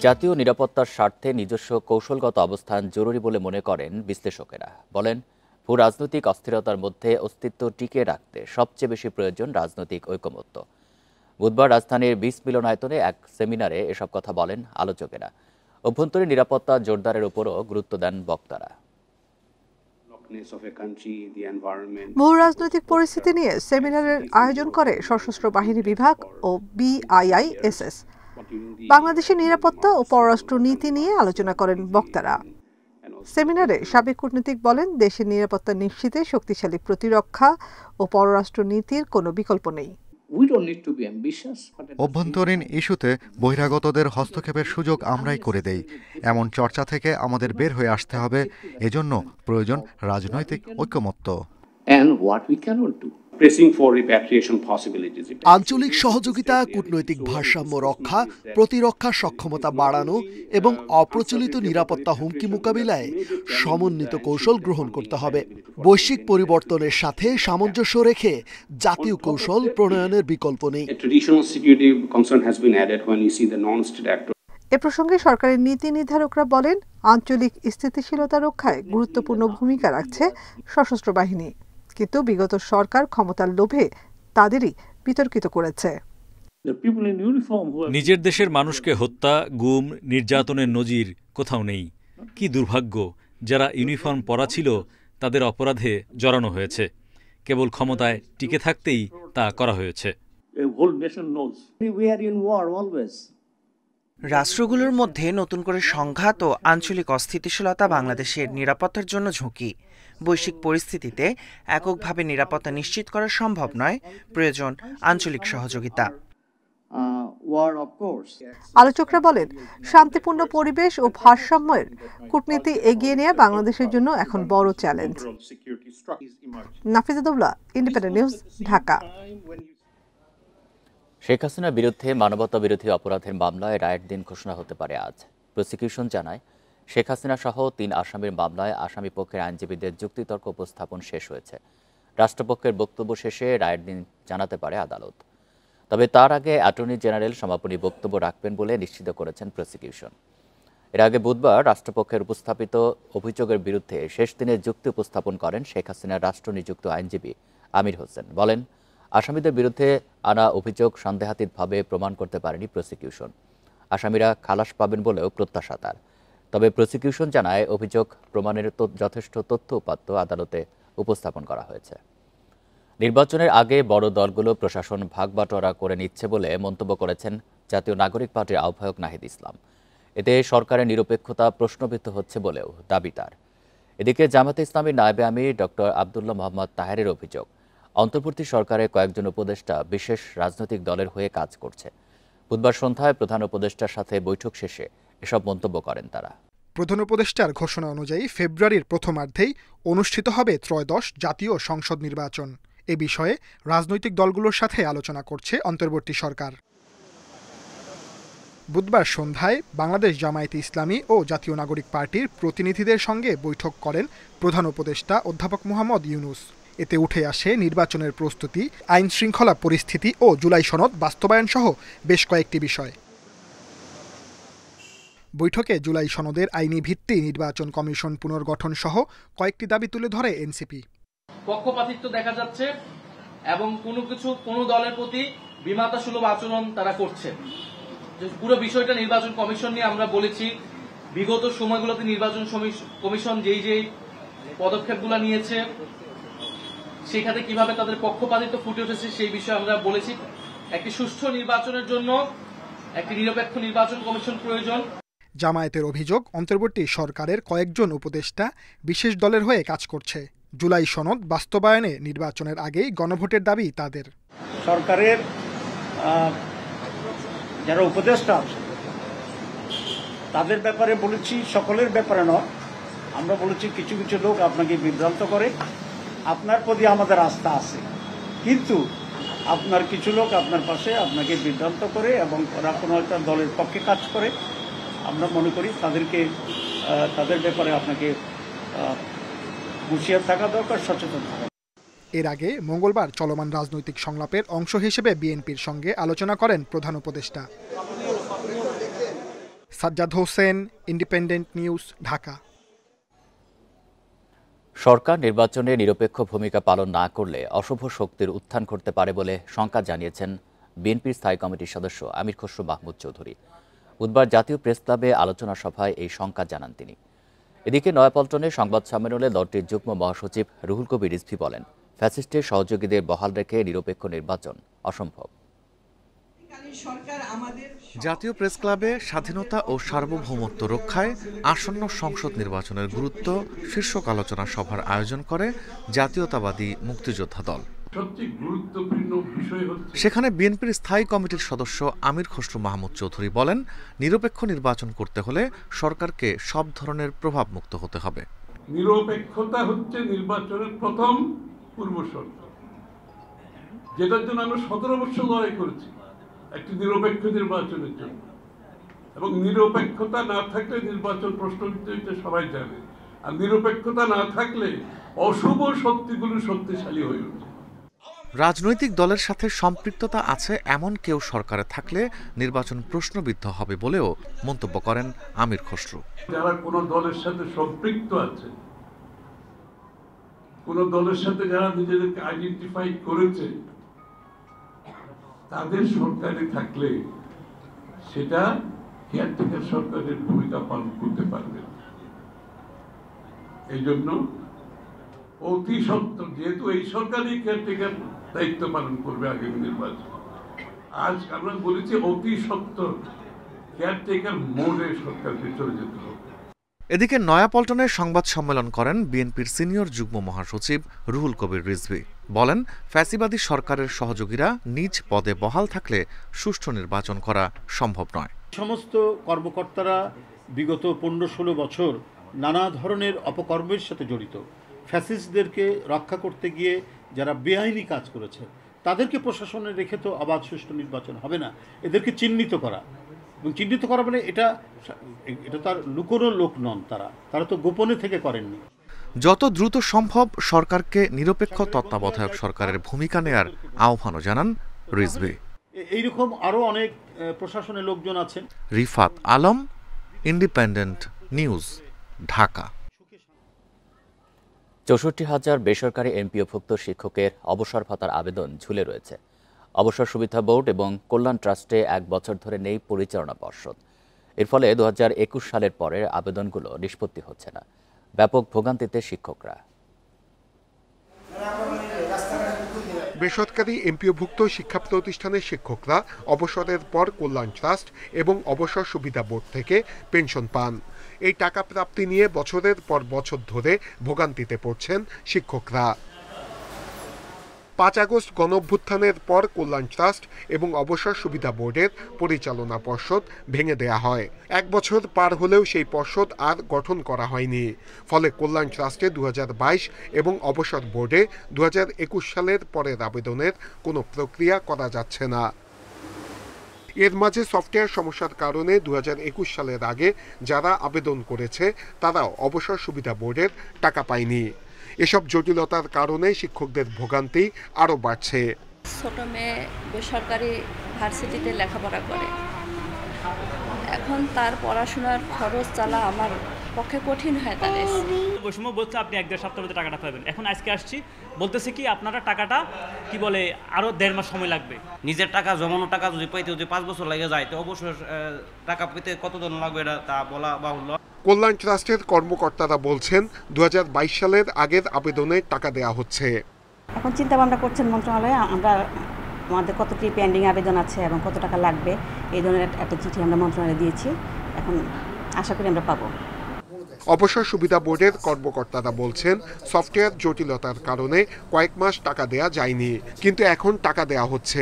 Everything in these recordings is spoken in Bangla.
জাতীয় নিরাপত্তার স্বার্থে নিজস্ব কৌশলগত অবস্থান জরুরি বলে মনে করেন বিশ্লেষকেরা। বলেন, ভূ রাজনৈতিক অস্থিরতার মধ্যে অস্তিত্ব টিকিয়ে রাখতে সবচেয়ে বেশি প্রয়োজন রাজনৈতিক ঐকমত্য। বুধবার রাজধানীর ২০ মিলনায়তনে এক সেমিনারে এসব কথা বলেন আলোচকেরা। অভ্যন্তরীণ নিরাপত্তা জোরদারের উপরও গুরুত্ব দেন বক্তারা। ভূ রাজনৈতিক পরিস্থিতি নিয়ে সেমিনারের আয়োজন করে সশস্ত্র বাহিনী বিভাগ ও BIISS। বাংলাদেশের নিরাপত্তা ও পররাষ্ট্র নীতি নিয়ে আলোচনা করেন বক্তারা। সেমিনারে সাবেক কূটনীতিক বলেন, দেশের নিরাপত্তা নিশ্চিতে শক্তিশালী প্রতিরক্ষা ও পররাষ্ট্র নীতির কোনো বিকল্প নেই। অভ্যন্তরীণ ইস্যুতে বহিরাগতদের হস্তক্ষেপের সুযোগ আমরাই করে দেই, এমন চর্চা থেকে আমাদের বের হয়ে আসতে হবে। এজন্য প্রয়োজন রাজনৈতিক ঐকমত্য। আঞ্চলিক সহযোগিতা, কূটনৈতিক ভারসাম্য রক্ষা, প্রতিরক্ষা সক্ষমতা বাড়ানো এবং অপ্রচলিত নিরাপত্তা হুমকি মোকাবিলায় সমন্বিত কৌশল গ্রহণ করতে হবে। বৈশ্বিক পরিবর্তনের সাথে সামঞ্জস্য রেখে জাতীয় কৌশল প্রণয়নের বিকল্প নেই। এ প্রসঙ্গে সরকারের নীতি নির্ধারকরা বলেন, আঞ্চলিক স্থিতিশীলতা রক্ষায় গুরুত্বপূর্ণ ভূমিকা রাখছে সশস্ত্র বাহিনী, কিন্তু বিগত সরকার ক্ষমতার লোভে তাদেরই বিতর্কিত করেছে। নিজের দেশের মানুষকে হত্যা, গুম, নির্যাতনের নজির কোথাও নেই। কি দুর্ভাগ্য, যারা ইউনিফর্ম পরা ছিল তাদের অপরাধে জড়ানো হয়েছে। কেবল ক্ষমতায় টিকে থাকতেই তা করা হয়েছে। রাষ্ট্রগুলোর মধ্যে নতুন করে সংঘাত ও আঞ্চলিক অস্থিতিশীলতা বাংলাদেশের নিরাপত্তার জন্য ঝুঁকি। বৈশ্বিক পরিস্থিতিতে এককভাবে নিরাপত্তা নিশ্চিত করা সম্ভব নয়, প্রয়োজন আঞ্চলিক সহযোগিতা। আলোচকরা বলেন, শান্তিপূর্ণ পরিবেশ ও ভারসাম্যের কূটনীতি এগিয়ে নেওয়া বাংলাদেশের জন্য এখন বড় challenge. Nafiza, independent news, Dhaka. Sheikh হাসিনার বিরুদ্ধে মানবতা বিরোধী অপরাধের মামলায় রায়ের দিন ঘোষণা হতে পারে আজ। প্রসিকিউশন জানায়, শেখ হাসিনা সহ ৩ আসামির মামলায় আসামি পক্ষের আইনজীবীদের যুক্তিতর্ক উপস্থাপন শেষ হয়েছে। রাষ্ট্রপক্ষের বক্তব্য শেষে রায়ের দিন জানাতে পারে আদালত। তবে তার আগে অ্যাটর্নি জেনারেল সমাপনী বক্তব্য রাখবেন বলে নিশ্চিত করেছেন প্রসিকিউশন। এর আগে বুধবার রাষ্ট্রপক্ষের উপস্থাপিত অভিযোগের বিরুদ্ধে শেষ দিনে যুক্তি উপস্থাপন করেন শেখ হাসিনার রাষ্ট্রনিযুক্ত আইনজীবী আমির হোসেন। বলেন, আসামিদের বিরুদ্ধে আনা অভিযোগ সন্দেহাতীতভাবে প্রমাণ করতে পারেনি প্রসিকিউশন। আসামিরা খালাস পাবেন বলেও প্রত্যাশা তার। তবে প্রসিকিউশন জানায়, অভিযোগ প্রমাণের যথেষ্ট তথ্য উপাত্ত আদালতে উপস্থাপন করা হয়েছে। নির্বাচনের আগে বড় দলগুলো প্রশাসন ভাগবাটোয়ারা করে নিচ্ছে বলে মন্তব্য করেছেন জাতীয় নাগরিক পার্টির আহ্বায়ক নাহিদ ইসলাম। এতে সরকারের নিরপেক্ষতা প্রশ্নবিদ্ধ হচ্ছে বলেও দাবি তার। এদিকে জামায়াতে ইসলামীর নায়েবে আমির ডক্টর আব্দুল্লাহ মোহাম্মদ তাহেরের অভিযোগ, অন্তর্বর্তী সরকারের কয়েকজন উপদেষ্টা বিশেষ রাজনৈতিক দলের হয়ে কাজ করছে। বুধবার সন্ধ্যায় প্রধান উপদেষ্টার সাথে বৈঠক শেষে এসব মন্তব্য করেন তারা। প্রধান উপদেষ্টার ঘোষণা অনুযায়ী ফেব্রুয়ারির প্রথমার্ধেই অনুষ্ঠিত হবে ত্রয়োদশ জাতীয় সংসদ নির্বাচন। এ বিষয়ে রাজনৈতিক দলগুলোর সাথে আলোচনা করছে অন্তর্বর্তী সরকার। বুধবার সন্ধ্যায় বাংলাদেশ জামায়াতে ইসলামী ও জাতীয় নাগরিক পার্টির প্রতিনিধিদের সঙ্গে বৈঠক করেন প্রধান উপদেষ্টা অধ্যাপক মোহাম্মদ ইউনূস। এতে উঠে আসে নির্বাচনের প্রস্তুতি, আইন শৃঙ্খলা পরিস্থিতি ও জুলাই সনদ বাস্তবায়ন সহ বেশ কয়েকটি বিষয়। বৈঠকে জুলাই সনদের আইনি ভিত্তি, নির্বাচন কমিশন পুনর্গঠন সহ কয়েকটি দাবি তুলে ধরে এনসিপি। পক্ষপাতিত্ব দেখা যাচ্ছে এবং কোনো দলের প্রতি বিমাতা সুলভ আচরণ তারা করছে। পুরো বিষয়টা নির্বাচন কমিশন নিয়ে আমরা বলেছি, বিগত সময়গুলোতে নির্বাচন কমিশন যেই পদক্ষেপগুলো নিয়েছে সেখানে কিভাবে তাদের পক্ষপাতিত্ব ফুটে উঠেছে সেই বিষয়ে আমরা বলেছি। একটি সুষ্ঠু নির্বাচনের জন্য একটি নিরপেক্ষ নির্বাচন কমিশন প্রয়োজন। জামায়াতের অভিযোগ, অন্তর্বর্তী সরকারের কয়েকজন উপদেষ্টা বিশেষ দলের হয়ে কাজ করছে। জুলাই সনদ বাস্তবায়নে নির্বাচনের আগেই গণভোটের দাবি তাদের। সরকারের যারা উপদেষ্টা আছে তাদের ব্যাপারে বলেছি, সকলের ব্যাপারে নয়। আমরা বলেছি কিছু কিছু লোক আপনাকে বিভ্রান্ত করে, আপনার প্রতি আমাদের আস্থা আছে, কিন্তু আপনার কিছু লোক আপনার পাশে আপনাকে বিভ্রান্ত করে এবং ওরা কোনো একটা দলের পক্ষে কাজ করে। আমরা মনে করি তাদের ব্যাপারে আপনাকে হুঁশিয়ার থাকা দরকার, সচেতন থাকা। এর আগে মঙ্গলবার চলমান রাজনৈতিক সংলাপের অংশ হিসেবে বিএনপির সঙ্গে আলোচনা করেন প্রধান উপদেষ্টা। Sajjad Hossain, independent news, Dhaka. সরকার নির্বাচনে নিরপেক্ষ ভূমিকা পালন না করলে অশুভ শক্তির উত্থান করতে পারে বলে শঙ্কা জানিয়েছেন বিএনপির স্থায়ী কমিটির সদস্য আমির খসরু মাহমুদ চৌধুরী। বুধবার জাতীয় প্রেস ক্লাবে আলোচনা সভায় এই শঙ্কা জানান তিনি। এদিকে নয়াপল্টনে সংবাদ সম্মেলনে দলটির যুগ্ম মহাসচিব রুহুল কবির রিজভী বলেন, ফ্যাসিস্টের সহযোগীদের বহাল রেখে নিরপেক্ষ নির্বাচন অসম্ভব। জাতীয় প্রেস ক্লাবে স্বাধীনতা ও সার্বভৌমত্ব রক্ষায় আসন্ন সংসদ নির্বাচনের গুরুত্ব শীর্ষক আলোচনা সভার আয়োজন করে জাতীয়তাবাদী মুক্তিযোদ্ধা দল। সেখানে বিএনপির স্থায়ী কমিটির সদস্য আমির খসরু মাহমুদ চৌধুরী বলেন, নিরপেক্ষ নির্বাচন করতে হলে সরকারকে সব ধরনের প্রভাব মুক্ত হতে হবে। নিরপেক্ষতা হচ্ছে নির্বাচনের প্রথম পূর্বশর্ত, যেটার জন্য আমরা 17 বছর লড়াই করেছি, একটি নিরপেক্ষ নির্বাচনের জন্য। এবং নিরপেক্ষতা না থাকলে নির্বাচন প্রশ্নবিদ্ধ হইতে সবাই জানে, আর নিরপেক্ষতা না থাকলে অশুভ শক্তিগুলো শক্তিশালী হয়ে ওঠে। রাজনৈতিক দলের সাথে সম্পৃক্ততা আছে এমন কেউ সরকারে থাকলে নির্বাচন প্রশ্নবিদ্ধ হবে বলেও মন্তব্য করেন আমির খসরু। যারা কোনো দলের সাথে সম্পৃক্ত আছে, কোন দলের সাথে যারা নিজেদেরকে আইডেন্টিফাই করেছে, তাদের সরকারে থাকলে সেটা কেয়ারটেকার সরকারের ভূমিকা পালন করতে পারবে। এই জন্য অতি সত্বর, যেহেতু এই সরকারই কেয়ারটেকার দায়িত্ব পালন করবে আগামী নির্বাচন, আজ আমরা বলেছি অতি সত্বর কেয়ারটেকার মোডে সরকারকে চলে যেতে হবে। এদিকে নয়াপল্টনে সংবাদ সম্মেলন করেন বিএনপির সিনিয়র যুগ্ম মহাসচিব রুহুল কবির রিজভী। বলেন, ফ্যাসিবাদী সরকারের সহযোগীরা নিজ পদে বহাল থাকলে সুষ্ঠু নির্বাচন করা সম্ভব নয়। সমস্ত কর্মকর্তারা বিগত 15-16 বছর নানা ধরনের অপকর্মের সাথে জড়িত। ফ্যাসিস্টদেরকে রক্ষা করতে গিয়ে যারা বেআইনি কাজ করেছে তাদেরকে প্রশাসনে রেখে তো অবাধ সুষ্ঠু নির্বাচন হবে না। এদেরকে চিহ্নিত করা, এবং চিহ্নিত করা মানে এটা তার লুকোনো লোক নন, তারা তো গোপনে থেকে করেননি। যত দ্রুত সম্ভব সরকারকে নিরপেক্ষ তত্ত্বাবধায়ক সরকারের ভূমিকা নেয়ার আহ্বানও জানান রিজভী। এইরকম আরও অনেক প্রশাসনের লোকজন আছেন। Rifat Alam, independent news, Dhaka. ৬৪,০০০ বেসরকারি এমপিওভুক্ত শিক্ষকের অবসর ভাতার আবেদন ঝুলে রয়েছে। অবসর সুবিধা বোর্ড এবং কল্যাণ ট্রাস্টে 1 বছর ধরে নেই পরিচালনা পর্ষদ। এর ফলে 2021 সালের পরের আবেদনগুলো নিষ্পত্তি হচ্ছে না। ব্যাপক ভোগান্তিতে শিক্ষকরা। বেসরকারি এমপিওভুক্ত শিক্ষা প্রতিষ্ঠানের শিক্ষকরা অবসরের পর কল্যাণ ট্রাস্ট এবং অবসর সুবিধা বোর্ড থেকে পেনশন পান। এই টাকা প্রাপ্তি নিয়ে বছরের পর বছর ধরে ভোগান্তিতে পড়ছেন শিক্ষকরা। 5 আগস্ট গণঅভ্যুত্থানের পর কল্যাণ ট্রাস্ট এবং অবসর সুবিধা বোর্ডের পরিচালনা পর্ষদ ভেঙে দেয়া হয়। 1 বছর পার হলেও সেই পর্ষদ আর গঠন করা হয়নি। ফলে কল্যাণ ট্রাস্টে 2022 এবং অবসর বোর্ডে 2021 সালের পরের আবেদনের কোনো প্রক্রিয়া করা যাচ্ছে না। এর মাঝে সফটওয়্যার সমস্যার কারণে 2021 সালের আগে যারা আবেদন করেছে তারাও অবসর সুবিধা বোর্ডের টাকা পায়নি। এসব জটিলতার কারণে শিক্ষকদের ভোগান্তি আরও বাড়ছে। ছোট মেয়ে বেসরকারি ভার্সিটিতে লেখাপড়া করে, এখন তার পড়াশোনার খরচ চালা আমার পক্ষে কঠিন হয়। তাদের ওই সময় বলছে আপনি 1-1.5 সপ্তাহের মধ্যে টাকাটা পাবেন, এখন আজকে আসছি বলতেছে কি আপনারা টাকাটা কি বলে আরো 1.5 মাস সময় লাগবে। নিজের টাকা জমানো টাকা যদি পাইতে যদি 5 বছর লাগে যায়, তো অবশ্যই টাকা পেতে কতদিন লাগবে এটা তা বলা বাহুল্য। কল্যাণ ট্রাস্টের কর্মকর্তারা বলছেন 2022 সালের আগের আবেদনে টাকা দেওয়া হচ্ছে। এখন চিন্তা ভাবনা করছেন মন্ত্রণালয়ে, আমাদের কতটি পেন্ডিং আবেদন আছে এবং কত টাকা লাগবে এই ধরনের একটা চিঠি আমরা মন্ত্রণালয়ে দিয়েছি। এখন আশা করি আমরা পাবো। অবসর সুবিধা বোর্ডের কর্মকর্তারা বলছেন সফটওয়্যার জটিলতার কারণে কয়েক মাস টাকা দেয়া যায়নি, কিন্তু এখন টাকা দেয়া হচ্ছে।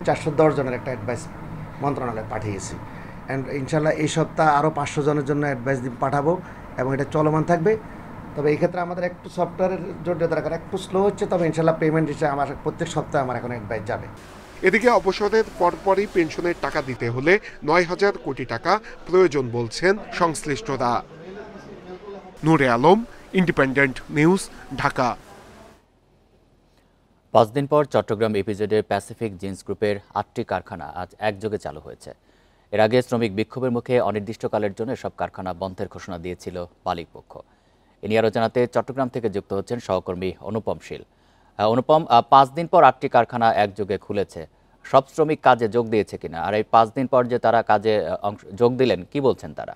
410 জনের একটা অ্যাডভাইস মন্ত্রণালয়ে পাঠিয়েছি। ইনশাল্লাহ এই সপ্তাহ আরও 500 জনের জন্য অ্যাডভাইস পাঠাবো এবং এটা চলমান থাকবে। তবে এই ক্ষেত্রে আমাদের একটু সফটওয়্যারের জটিলতার কারণে একটু স্লো হচ্ছে, তবে ইনশাল্লাহ পেমেন্ট হিসেবে আমার প্রত্যেক সপ্তাহে আমার এখন অ্যাডভাইস যাবে। এদিকে অবসরের পরপরই পেনশনের টাকা দিতে হলে 9,000 কোটি টাকা প্রয়োজন বলছেন সংশ্লিষ্টরা। নূরে আলম, ইন্ডিপেন্ডেন্ট নিউজ, ঢাকা। 5 দিন পর চট্টগ্রাম ইপিজেডের প্যাসিফিক জিন্স গ্রুপের 8টি কারখানা আজ একযোগে চালু হয়েছে। এর আগে শ্রমিক বিক্ষোভের মুখে অনির্দিষ্টকালের জন্য এসব কারখানা বন্ধের ঘোষণা দিয়েছিল মালিকপক্ষ। এ নিয়ে আরও জানাতে চট্টগ্রাম থেকে যুক্ত হচ্ছেন সহকর্মী অনুপম শীল। অনুপম, 5 দিন পর 8টি কারখানা একযোগে খুলেছে, সব শ্রমিক কাজে যোগ দিয়েছে কিনা, আর এই 5 দিন পর যে তারা কাজে যোগ দিলেন, কি বলছেন তারা?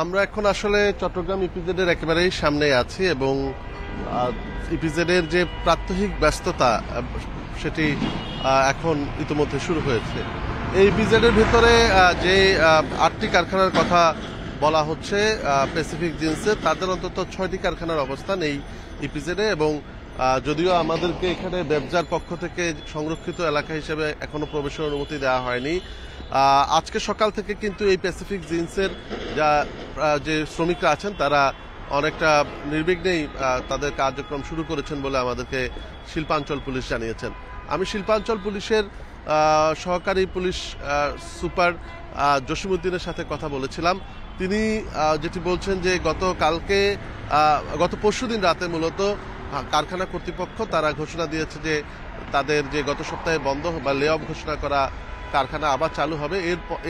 আমরা এখন আসলে চট্টগ্রাম ইপিজেডের একেবারেই সামনে আছি এবং ইপিজেডের যে প্রাত্যহিক ব্যস্ততা সেটি এখন ইতিমধ্যে শুরু হয়েছে। এই ইপিজেডের ভিতরে যে 8টি কারখানার কথা বলা হচ্ছে প্যাসিফিক জিন্সে, তাদের অন্তত 6টি কারখানার অবস্থান এই ইপিজেডে এবং যদিও আমাদেরকে এখানে ব্যবসার পক্ষ থেকে সংরক্ষিত এলাকা হিসেবে এখনো প্রবেশের অনুমতি দেওয়া হয়নি। আজকে সকাল থেকে কিন্তু এই প্যাসিফিক জিন্সের যে শ্রমিকরা আছেন তারা অনেকটা নির্বিঘ্নেই তাদের কার্যক্রম শুরু করেছেন বলে আমাদেরকে শিল্পাঞ্চল পুলিশ জানিয়েছেন। আমি শিল্পাঞ্চল পুলিশের সহকারী পুলিশ সুপার জসিমউদ্দিনের সাথে কথা বলেছিলাম। তিনি যেটি বলছেন যে গত পরশুদিন রাতে মূলত কারখানা কর্তৃপক্ষ তারা ঘোষণা দিয়েছে যে তাদের যে গত সপ্তাহে বন্ধ বা লে অফ ঘোষণা করা কারখানা আবার চালু হবে।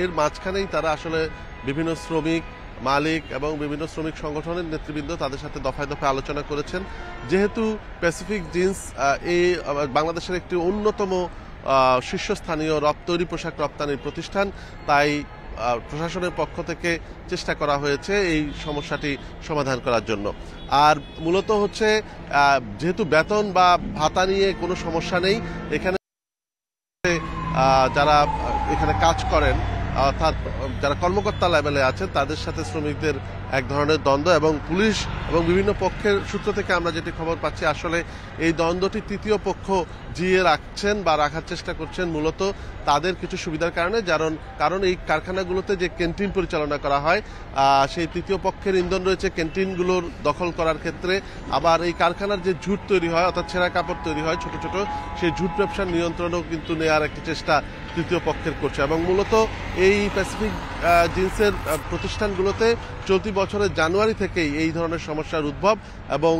এর মাঝখানেই তারা আসলে বিভিন্ন শ্রমিক মালিক এবং বিভিন্ন শ্রমিক সংগঠনের নেতৃবৃন্দ তাদের সাথে দফায় দফায় আলোচনা করেছেন। যেহেতু প্যাসিফিক জিন্স এই বাংলাদেশের একটি অন্যতম শীর্ষস্থানীয় তৈরি পোশাক রপ্তানির প্রতিষ্ঠান, তাই প্রশাসনের পক্ষ থেকে চেষ্টা করা হয়েছে এই সমস্যাটি সমাধান করার জন্য। আর মূলত হচ্ছে যেহেতু বেতন বা ভাতা নিয়ে কোনো সমস্যা নেই, এখানে যারা এখানে কাজ করেন অর্থাৎ যারা কর্মকর্তা লেভেলে আছেন তাদের সাথে শ্রমিকদের এক ধরনের দ্বন্দ্ব এবং পুলিশ এবং বিভিন্ন পক্ষের সূত্র থেকে আমরা যেটি খবর পাচ্ছি আসলে এই দ্বন্দ্বটি তৃতীয় পক্ষ জিয়ে রাখছেন বা রাখার চেষ্টা করছেন মূলত তাদের কিছু সুবিধার কারণে। কারণ এই কারখানাগুলোতে যে ক্যান্টিন পরিচালনা করা হয় সেই তৃতীয় পক্ষের ইন্ধন রয়েছে ক্যান্টিনগুলোর দখল করার ক্ষেত্রে। আবার এই কারখানার যে ঝুট তৈরি হয় অর্থাৎ ছেঁড়া কাপড় তৈরি হয় ছোট ছোট, সেই ঝুট ব্যবসার নিয়ন্ত্রণও কিন্তু নেওয়ার একটি চেষ্টা তৃতীয় পক্ষের করছে। এবং মূলত এই প্যাসিফিক জিন্সের প্রতিষ্ঠানগুলোতে চলতি বছরের জানুয়ারি থেকেই এই ধরনের সমস্যার উদ্ভব এবং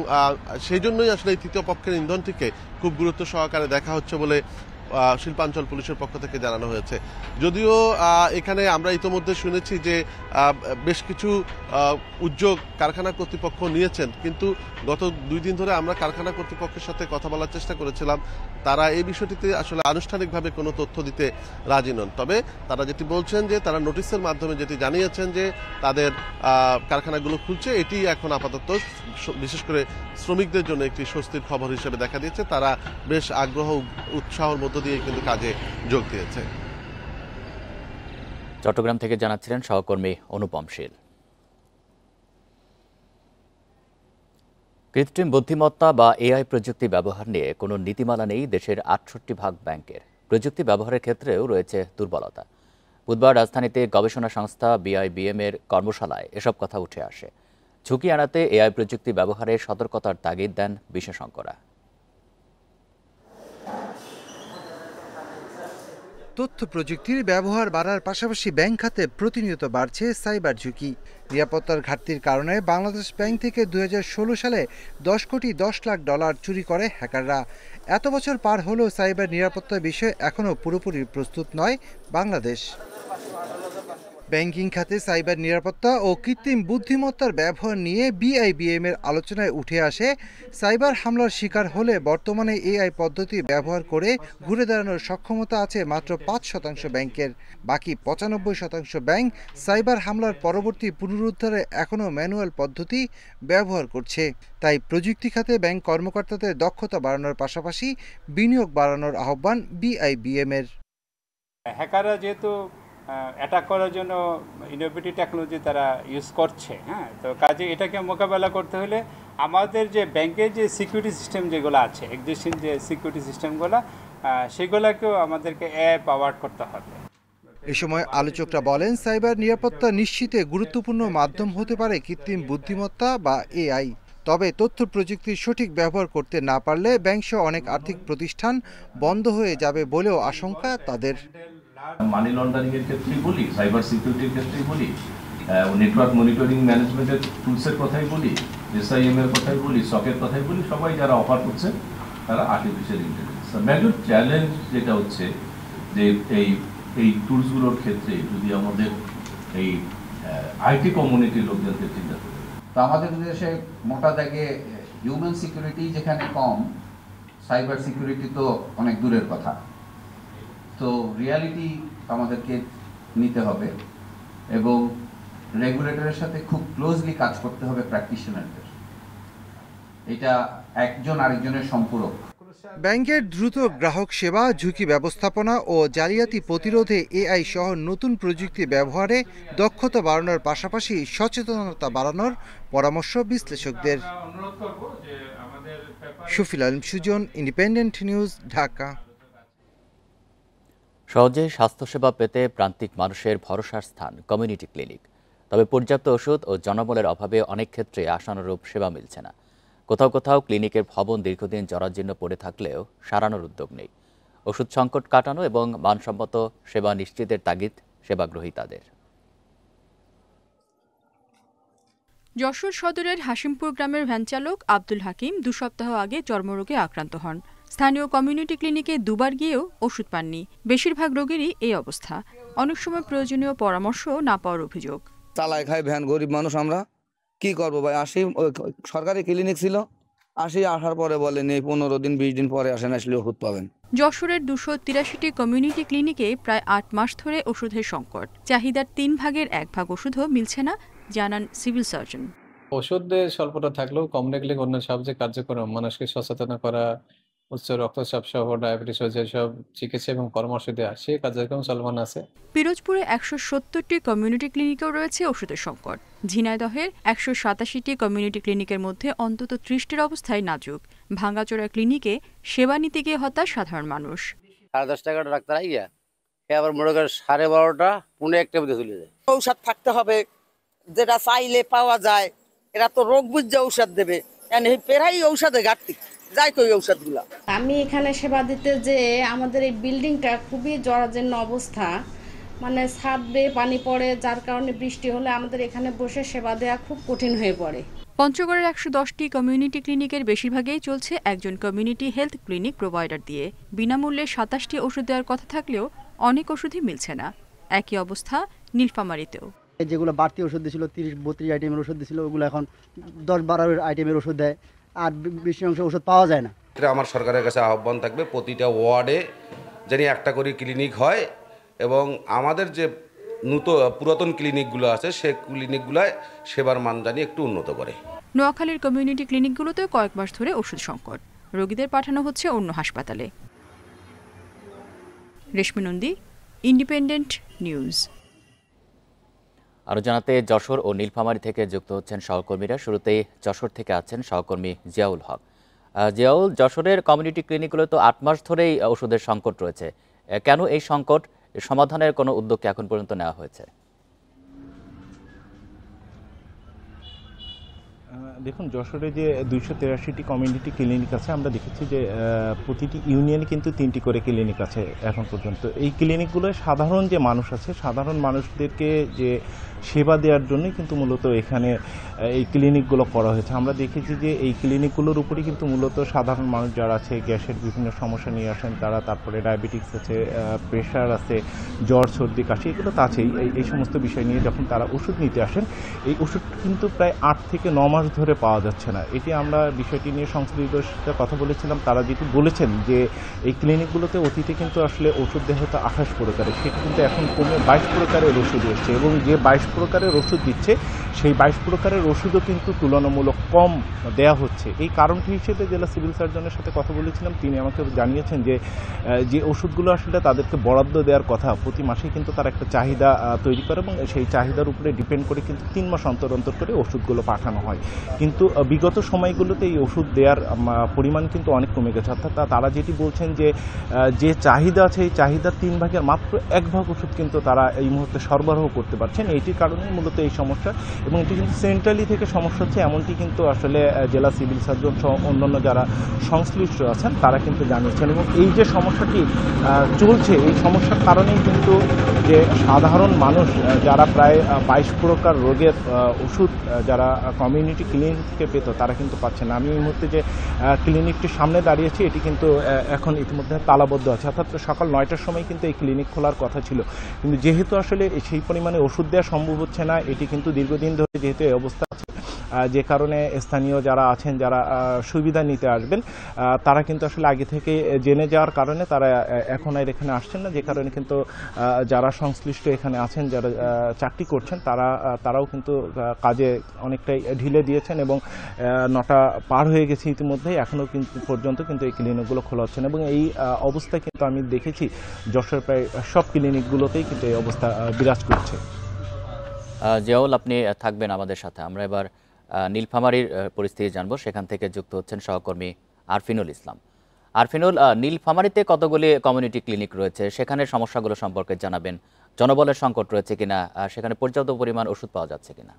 সেই জন্যই আসলে এই তৃতীয় পক্ষের ইন্ধনটিকে খুব গুরুত্ব সহকারে দেখা হচ্ছে বলে শিল্পাঞ্চল পুলিশের পক্ষ থেকে জানানো হয়েছে। যদিও এখানে আমরা ইতোমধ্যে শুনেছি যে বেশ কিছু উদ্যোগ কারখানা কর্তৃপক্ষ নিয়েছেন, কিন্তু গত 2 দিন ধরে আমরা কারখানা কর্তৃপক্ষের সাথে কথা বলার চেষ্টা করেছিলাম। তারা এই বিষয়টিতে আসলে আনুষ্ঠানিকভাবে কোনো তথ্য দিতে রাজি নন। তবে তারা যেটি বলছেন যে তারা নোটিশের মাধ্যমে যেটি জানিয়েছেন যে তাদের কারখানাগুলো খুলছে, এটি এখন আপাতত বিশেষ করে শ্রমিকদের জন্য একটি স্বস্তির খবর হিসেবে দেখা দিয়েছে। তারা বেশ আগ্রহ উৎসাহের মধ্য দিয়ে কিন্তু কাজে যোগ দিয়েছে। চট্টগ্রাম থেকে জানাচ্ছিলেন সহকর্মী অনুপম শীল। কৃত্রিম বুদ্ধিমত্তা বা এআই প্রযুক্তি ব্যবহার নিয়ে কোনো নীতিমালা নেই দেশের ৬৮% ব্যাংকের। প্রযুক্তি ব্যবহারের ক্ষেত্রেও রয়েছে দুর্বলতা। বুধবার রাজধানীতে গবেষণা সংস্থা BIBM এর কর্মশালায় এসব কথা উঠে আসে। ঝুঁকি এড়াতে এআই প্রযুক্তি ব্যবহারে সতর্কতার তাগিদ দেন বিশেষজ্ঞরা। তথ্য প্রযুক্তির ব্যবহার বাড়ার পাশাপাশি ব্যাংক খাতে প্রতিনিয়ত বাড়ছে সাইবার ঝুঁকি। নিরাপত্তার ঘাটতির কারণে বাংলাদেশ ব্যাংক থেকে 2016 সালে $10 কোটি 10 লাখ চুরি করে হ্যাকাররা। এত বছর পার হলেও সাইবার নিরাপত্তার বিষয়ে এখনও পুরোপুরি প্রস্তুত নয় বাংলাদেশ। ব্যাংকিং খাতে সাইবার নিরাপত্তা ও কৃত্রিম বুদ্ধিমত্তার ব্যবহার নিয়ে BIBM এর আলোচনায় উঠে আসে সাইবার হামলার শিকার হলে বর্তমানে এআই পদ্ধতি ব্যবহার করে ঘুরে দাঁড়ানোর সক্ষমতা আছে মাত্র 5% ব্যাংকের। বাকি 95% ব্যাংক সাইবার হামলার পরবর্তী পুনরুদ্ধারে এখনও ম্যানুয়াল পদ্ধতি ব্যবহার করছে। তাই প্রযুক্তি খাতে ব্যাংক কর্মকর্তাদের দক্ষতা বাড়ানোর পাশাপাশি বিনিয়োগ বাড়ানোর আহ্বান BIBM এর। হ্যাকাররা যেহেতু অ্যাটাক করার জন্য ইনোভেটিভ টেকনোলজি তারা ইউজ করছে, তো কাজে এটাকে মোকাবেলা করতে হলে আমাদের যে ব্যাংকের যে সিকিউরিটি সিস্টেম যেগুলো আছে, এক্সিস্টিং যে সিকিউরিটি সিস্টেমগুলো, সেগুলোকেও আমাদেরকে অ্যাপ পাওয়ার্ড করতে হবে। এ সময় আলোচকরা বলেন, সাইবার নিরাপত্তা নিশ্চিতে গুরুত্বপূর্ণ মাধ্যম হতে পারে কৃত্রিম বুদ্ধিমত্তা বা এআই। তবে তথ্য প্রযুক্তির সঠিক ব্যবহার করতে না পারলে ব্যাংকসহ অনেক আর্থিক প্রতিষ্ঠান বন্ধ হয়ে যাবে বলেও আশঙ্কা তাদের। মানি লন্ডারিং এর ক্ষেত্রেই বলি, সাইবার সিকিউরিটির ক্ষেত্রেই বলি, নেটওয়ার্ক মনিটরিং ম্যানেজমেন্টের টুলসের কথাই বলি, SIM এর কথাই বলি, SOC এর কথাই বলি, সবাই যারা অফার করছে তারা আর্টিফিশিয়াল ইন্টেলিজেন্স। মেজর চ্যালেঞ্জ যেটা হচ্ছে যে এই টুলসগুলোর ক্ষেত্রে যদি আমাদের এই আইটি কমিউনিটির লোকজনকে চিন্তা করে, তো আমাদের দেশে মোটা দাগে হিউম্যান সিকিউরিটি যেখানে কম, সাইবার সিকিউরিটি তো অনেক দূরের কথা। তো রিয়ালিটি আমাদেরকে নিতে হবে এবং রেগুলেটরের সাথে খুব ক্লোজলি কাজ করতে হবে প্র্যাকটিশনারদের। এটা একজন আরেকজনের সম্পূরক। ব্যাংকের দ্রুত গ্রাহক সেবা, ঝুঁকি ব্যবস্থাপনা ও জালিয়াতি প্রতিরোধে এআই সহ নতুন প্রযুক্তি ব্যবহারে দক্ষতা বাড়ানোর পাশাপাশি সচেতনতা বাড়ানোর পরামর্শ বিশ্লেষকদের। Shafil Alam Sujan, Independent news, Dhaka. সহজে স্বাস্থ্যসেবা পেতে প্রান্তিক মানুষের ভরসার স্থান কমিউনিটি ক্লিনিক। তবে পর্যাপ্ত ওষুধ ও জনবলের অভাবে অনেক ক্ষেত্রে আশানুরূপ সেবা মিলছে না। কোথাও কোথাও ক্লিনিকের ভবন দীর্ঘদিন জরাজীর্ণ পড়ে থাকলেও সারানোর উদ্যোগ নেই। ওষুধ সংকট কাটানো এবং মানসম্মত সেবা নিশ্চিতের তাগিদ সেবাগ্রহীতাদের। যশোর সদরের হাসিমপুর গ্রামের ভ্যানচালক আব্দুল হাকিম 2 সপ্তাহ আগে চর্মরোগে আক্রান্ত হন। স্থানীয় কমিউনিটি ক্লিনিকে দুবার গিয়েও ওষুধ পাননি। বেশিরভাগ রোগীরই এই অবস্থা। অনেক সময় প্রয়োজনীয় পরামর্শ না পাওয়ার অভিযোগ। চালায় খাই ভ্যান, গরিব মানুষ আমরা, কি করবো ভাই? আসি, সরকারি ক্লিনিক ছিল, আসার পরে বলেন এই 15 দিন 20 দিন পরে আসেন, আসলে ওষুধ পাবেন। যশোরের 283টি কমিউনিটি ক্লিনিকে প্রায় 8 মাস ধরে ওষুধের সংকট। চাহিদার 3 ভাগের 1 ভাগ ওষুধও মিলছে না, জানান সিভিল সার্জন। ওষুধের স্বল্পতা থাকলেও কমিউনিটি অন্য সবচেয়ে কার্যক্রম মানুষকে সচেতন করা, উচ্চ রক্তচাপ সহ ডায়াবেটিস ও যেসব চিকিৎসা এবং পরামর্শ দেওয়া, সেই কার্যক্রম চলমান আছে। পিরোজপুরে 170টি কমিউনিটি ক্লিনিকেও রয়েছে ওষুধের সংকট। ঝিনাইদহের 187টি কমিউনিটি ক্লিনিকের মধ্যে অন্তত 30টির অবস্থায় নাজুক। ভাঙ্গাচোরা ক্লিনিকে সেবা নিতে গিয়ে হতাশ সাধারণ মানুষ। 10:30 টাকা ডাক্তার আইয়া আবার মনে করেন 12:30টা 1:45 মধ্যে চলে যায়। ঔষধ থাকতে হবে, যেটা চাইলে পাওয়া যায়। এরা তো রোগ বুঝে ঔষধ দেবে, পেরাই ঔষধে ঘাটতি যাই তো ঔষধগুলা। আমি এখানে সেবা দিতে যে আমাদের এই বিল্ডিংটা খুবই জরাজীর্ণ অবস্থা, মানে ছাদ বেয়ে পানি পড়ে, যার কারণে বৃষ্টি হলে আমাদের এখানে বসে সেবা দেওয়া খুব কঠিন হয়ে পড়ে। পঞ্চগড়ের 110টি কমিউনিটি ক্লিনিকের বেশিরভাগই চলছে একজন কমিউনিটি হেলথ ক্লিনিক প্রোভাইডার দিয়ে। বিনামূল্যে 27টি ওষুধ দেওয়ার কথা থাকলেও অনেক ওষুধই মিলছে না। একই অবস্থা নীলফামারীতেও। যেগুলো বাড়তি ওষুধ দিয়েছিল, 30-32 আইটেমের ওষুধ দিয়েছিল, ওগুলো এখন 10-12 আইটেমের ওষুধ দেয়, আর বেশি অংশ ওষুধ পাওয়া যায় না। আমার সরকারের কাছে আহ্বান থাকবে প্রতিটা ওয়ার্ডে যেন একটা করে ক্লিনিক হয় এবং আমাদের যে পুরাতন ক্লিনিকগুলো আছে সেই ক্লিনিকগুলোয় সেবার মান জানি একটু উন্নত করে। নোয়াখালীর কমিউনিটি ক্লিনিকগুলোতে কয়েক মাস ধরে ওষুধ সংকট। রোগীদের পাঠানো হচ্ছে অন্য হাসপাতালে। রেশমি নন্দী, ইন্ডিপেন্ডেন্ট নিউজ। আরও জানাতে যশোর ও নীলফামারী থেকে যুক্ত হচ্ছেন সহকর্মীরা। শুরুতেই যশোর থেকে আছেন সহকর্মী জিয়াউল হক। জিয়াউল, যশোরের কমিউনিটি ক্লিনিকগুলো তো 8 মাস ধরেই ওষুধের সংকট রয়েছে। কেন এই সংকট সমাধানের কোনো উদ্যোগ এখন পর্যন্ত নেওয়া হয়েছে? দেখুন, যশোরে যে 283টি কমিউনিটি ক্লিনিক আছে, আমরা দেখেছি যে প্রতিটি ইউনিয়নে কিন্তু 3টি করে ক্লিনিক আছে এখন পর্যন্ত। এই ক্লিনিকগুলোয় সাধারণ যে মানুষ আছে, সাধারণ মানুষদেরকে যে সেবা দেওয়ার জন্যই কিন্তু মূলত এখানে এই ক্লিনিকগুলো করা হয়েছে। আমরা দেখেছি যে এই ক্লিনিকগুলোর উপরেই কিন্তু মূলত সাধারণ মানুষ যারা আছে, গ্যাসের বিভিন্ন সমস্যা নিয়ে আসেন তারা, তারপরে ডায়াবেটিক্স আছে, প্রেশার আছে, জ্বর সর্দি কাশি, এগুলো তো আছেই। এই সমস্ত বিষয় নিয়ে যখন তারা ওষুধ নিতে আসেন, এই ওষুধ কিন্তু প্রায় 8 থেকে 9 মাস ধরে পাওয়া যাচ্ছে না। এটি আমরা বিষয়টি নিয়ে সংশ্লিষ্টদের সাথে কথা বলেছিলাম। তারা যেটি বলেছেন যে এই ক্লিনিকগুলোতে অতীতে কিন্তু আসলে ওষুধ দেওয়া হতো 28 প্রকারের, সেটি কিন্তু এখন কমে 22 প্রকারের ওষুধ এসছে এবং যে 22 প্রকারের ওষুধ দিচ্ছে সেই 22 প্রকারের ওষুধও কিন্তু তুলনামূলক কম দেয়া হচ্ছে। এই কারণটি হিসেবে জেলা সিভিল সার্জনের সাথে কথা বলেছিলাম। তিনি আমাকে জানিয়েছেন যে ওষুধগুলো আসলে তাদেরকে বরাদ্দ দেওয়ার কথা, প্রতি মাসেই কিন্তু তারা একটা চাহিদা তৈরি করে এবং সেই চাহিদার উপরে ডিপেন্ড করে কিন্তু 3 মাস অন্তর অন্তর করে ওষুধগুলো পাঠানো হয়। কিন্তু বিগত সময়গুলোতে এই ওষুধ দেওয়ার পরিমাণ কিন্তু অনেক কমে গেছে। অর্থাৎ তারা যেটি বলছেন যে চাহিদা আছে, এই চাহিদার 3 ভাগের মাত্র 1 ভাগ ওষুধ কিন্তু তারা এই মুহূর্তে সরবরাহ করতে পারছেন। এইটির কারণেই মূলত এই সমস্যা, এবং এটি কিন্তু সেন্ট্রালি থেকে সমস্যা হচ্ছে এমনটি কিন্তু আসলে জেলা সিভিল সার্জন সহ অন্যান্য যারা সংশ্লিষ্ট আছেন তারা কিন্তু জানিয়েছেন। এবং এই যে সমস্যাটি চলছে, এই সমস্যার কারণেই কিন্তু যে সাধারণ মানুষ যারা প্রায় 22 প্রকার রোগের ওষুধ যারা কমিউনিটি কমিউনিটি ক্লিনিককে পেত তারা কিন্তু পাচ্ছে না। আমি এই মুহূর্তে যে ক্লিনিকটির সামনে দাঁড়িয়েছি এটি কিন্তু এখন ইতিমধ্যে তালাবদ্ধ আছে, অর্থাৎ সকাল 9টার সময় কিন্তু এই ক্লিনিক খোলার কথা ছিল, কিন্তু যেহেতু আসলে সেই পরিমাণে ওষুধ দেওয়া সম্ভব হচ্ছে না, এটি কিন্তু দীর্ঘদিন ধরে যেহেতু এই অবস্থা আছে, যে কারণে স্থানীয় যারা আছেন যারা সুবিধা নিতে আসবেন তারা কিন্তু আসলে আগে থেকে জেনে যাওয়ার কারণে তারা এখন আর এখানে আসছেন না, যে কারণে কিন্তু যারা সংশ্লিষ্ট এখানে আছেন যারা চাকরি করছেন তারাও কিন্তু কাজে অনেকটাই ঢিলে দিয়েছেন এবং 9টা পার হয়ে গেছে ইতিমধ্যেই, এখনও কিন্তু পর্যন্ত কিন্তু এই ক্লিনিকগুলো খোলা হচ্ছে না এবং এই অবস্থায় কিন্তু আমি দেখেছি যশোর প্রায় সব ক্লিনিকগুলোতেই কিন্তু এই অবস্থা বিরাজ করছে। জিয়াউল, আপনি থাকবেন আমাদের সাথে। আমরা এবার নীলফামারীর পরিস্থিতি জানবো, সেখান থেকে যুক্ত হচ্ছেন সহকর্মী আরফিনুল ইসলাম। আরফিনুল, নীলফামারীতে কতগুলি কমিউনিটি ক্লিনিক রয়েছে, সেখানে সমস্যাগুলো সম্পর্কে জানাবেন। জনবলের সংকট রয়েছে কিনা, সেখানে পর্যাপ্ত পরিমাণ ওষুধ পাওয়া যাচ্ছে কিনা?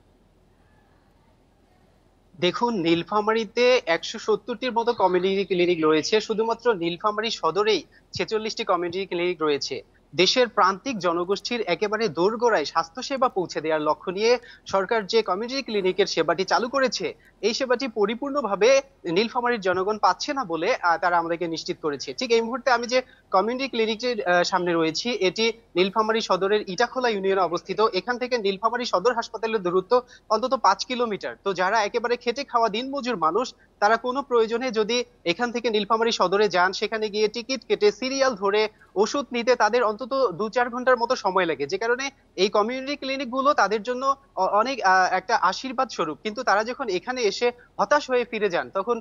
দেখুন, নীলফামারীতে 170টির মতো কমিউনিটি ক্লিনিক রয়েছে। শুধুমাত্র নীলফামারী সদরেই 46টি কমিউনিটি ক্লিনিক রয়েছে। দেশের প্রান্তিক জনগোষ্ঠীর একেবারে দোরগোড়ায় স্বাস্থ্যসেবা পৌঁছে দেওয়ার লক্ষ্য নিয়ে সরকার যে কমিউনিটি ক্লিনিকের সেবাটি চালু করেছে, এই সেবাটি পরিপূর্ণভাবে নীলফামারীর জনগণ পাচ্ছে না বলে তারা আমাদেরকে নিশ্চিত করেছে। ঠিক এই মুহূর্তে আমি যে কমিউনিটি ক্লিনিকের সামনে রয়েছি, এটি নীলফামারী সদরের ইটাখোলা ইউনিয়নে অবস্থিত। এখান থেকে নীলফামারী সদর হাসপাতালের দূরত্ব অন্তত 5 কিলোমিটার। তো যারা একেবারে খেটে খাওয়া দিনমজুর মানুষ, তারা কোনো প্রয়োজনে যদি এখান থেকে নীলফামারী সদরে যান, সেখানে গিয়ে টিকিট কেটে সিরিয়াল ধরে ওষুধ নিতে তাদের অন্তত 2-4 ঘন্টার মতো সময় লাগে, যে কারণে এই কমিউনিটি ক্লিনিক গুলো তাদের জন্য অনেক একটা আশীর্বাদ স্বরূপ। কিন্তু তারা যখন এখানে এসে হতাশ হয়ে ফিরে যান, তখন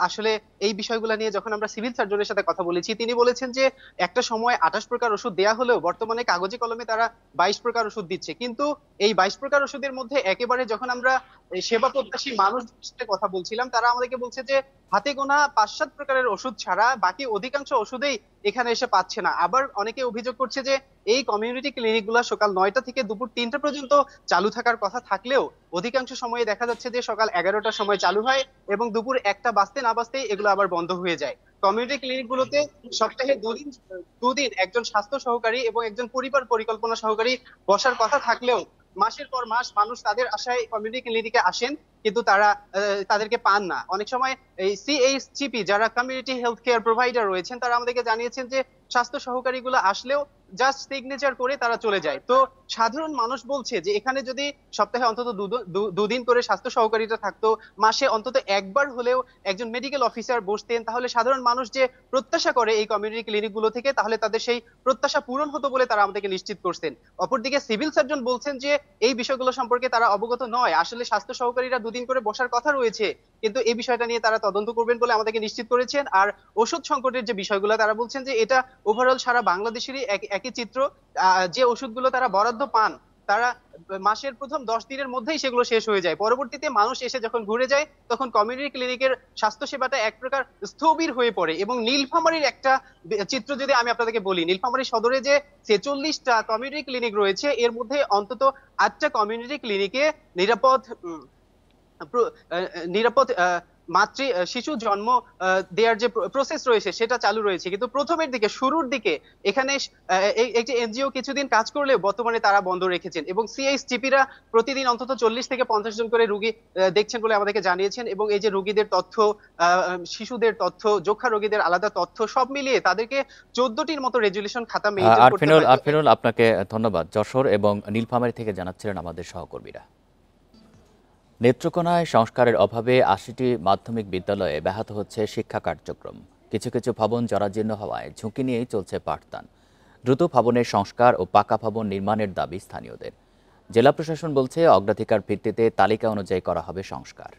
আসলে এই বিষয়গুলো নিয়ে যখন আমরা সিভিল সার্জনের সাথে কথা বলেছি, তিনি বলেছেন যে একটা সময় 28 প্রকার ওষুধ দেয়া হলেও বর্তমানে কাগজে কলমে তারা 22 প্রকার ওষুধ দিচ্ছে। কিন্তু এই 22 প্রকার ওষুধের মধ্যে একেবারে যখন আমরা সেবা প্রত্যাশী মানুষদের সাথে কথা বলছিলাম, তারা আমাদেরকে বলছে যে হাতে গোনা 5-7 প্রকারের ওষুধ ছাড়া বাকি অধিকাংশ ওষুধেই এখানে এসে পাচ্ছে না। আবার অনেকে অভিযোগ করছে যে এই কমিউনিটি ক্লিনিকগুলো সকাল 9টা থেকে দুপুর 3টা পর্যন্ত চালু থাকার কথা থাকলেও অধিকাংশ সময়ে দেখা যাচ্ছে যে সকাল 11টার সময় চালু হয় এবং দুপুর 1টা বাজতে না বাজতেই এগুলো আবার বন্ধ হয়ে যায়। কমিউনিটি ক্লিনিকগুলোতে সপ্তাহে দুদিন একজন স্বাস্থ্য সহকারী এবং একজন পরিবার পরিকল্পনা সহকারী বসার কথা থাকলেও মাসের পর মাস মানুষ তাদের আশায় কমিউনিটি ক্লিনিকে আসেন, কিন্তু তারা তাদেরকে পান না। অনেক সময় এই সিএইচসিপি যারা কমিউনিটি হেলথ কেয়ার প্রোভাইডার রয়েছেন, তারা আমাদেরকে জানিয়েছেন যে স্বাস্থ্য সহকারীগুলো আসলেও জাস্ট সিগনেচার করে তারা চলে যায়। তো সাধারণ মানুষ বলছে যে এখানে যদি সপ্তাহে অন্তত দুদিন করে স্বাস্থ্য সহকারীটা থাকতো, মাসে অন্তত একবার হলেও একজন মেডিকেল অফিসার বসতেন, তাহলে সাধারণ মানুষ যে প্রত্যাশা করে এই কমিউনিটি ক্লিনিকগুলো থেকে, তাহলে তাদের সেই প্রত্যাশা পূরণ হতো বলে তারা আমাদেরকে নিশ্চিত করছেন। অপরদিকে সিভিল সার্জন বলছেন যে এই বিষয়গুলো সম্পর্কে তারা অবগত নয়। আসলে স্বাস্থ্য সহকারীরা দুদিন করে বসার কথা রয়েছে, কিন্তু এই বিষয়টা নিয়ে তারা তদন্ত করবেন বলে আমাদেরকে নিশ্চিত করেছেন। আর ওষুধ সংকটের যে বিষয়গুলো, তারা বলছেন যে এটা ওভারঅল সারা বাংলাদেশেরই একই চিত্র। যে ওষুধগুলো তারা বরাদ্দ পান, তারা মাসের প্রথম 10 দিনের মধ্যেই সেগুলো শেষ হয়ে যায়। পরবর্তীতে মানুষ এসে যখন ঘুরে যায়, তখন কমিউনিটি ক্লিনিকের স্বাস্থ্য সেবাটা এক প্রকার স্থবির হয়ে পড়ে। এবং নীলফামারীর একটা চিত্র যদি আমি আপনাদেরকে বলি, নীলফামারী সদরে যে 46টা কমিউনিটি ক্লিনিক রয়েছে, এর মধ্যে অন্তত 8টা কমিউনিটি ক্লিনিকে নিরাপদ মাতৃ শিশু জন্ম দেওয়ার যে প্রসেস রয়েছে সেটা চালু রয়েছে। কিন্তু প্রথমের দিকে, শুরুর দিকে এখানে একটি এনজিও কিছুদিন কাজ করলেও বর্তমানে তারা বন্ধ রেখেছেন এবং সিএইচসিপিরা প্রতিদিন অন্তত 40 থেকে 50 জন করে রোগী দেখছেন বলে আমাদেরকে জানিয়েছেন। এবং এই যে রোগীদের তথ্য, শিশুদের তথ্য, যক্ষ্মা রোগীদের আলাদা তথ্য, সব মিলিয়ে তাদেরকে 14টির মতো রেজুলেশন খাতা মেইনটেইন করতে হয়। আরফিনুল, আপনাকে ধন্যবাদ। যশোর এবং নীলফামারী থেকে জানাচ্ছিলেন আমাদের সহকর্মীরা। নেত্রকোনায় সংস্কারের অভাবে 80টি মাধ্যমিক বিদ্যালয়ে ব্যাহত হচ্ছে শিক্ষা কার্যক্রম। কিছু কিছু ভবন জরাজীর্ণ হওয়ায় ঝুঁকি নিয়েই চলছে পাঠদান। দ্রুত ভবনের সংস্কার ও পাকা ভবন নির্মাণের দাবি স্থানীয়দের। জেলা প্রশাসন বলছে অগ্রাধিকার ভিত্তিতে তালিকা অনুযায়ী করা হবে সংস্কার।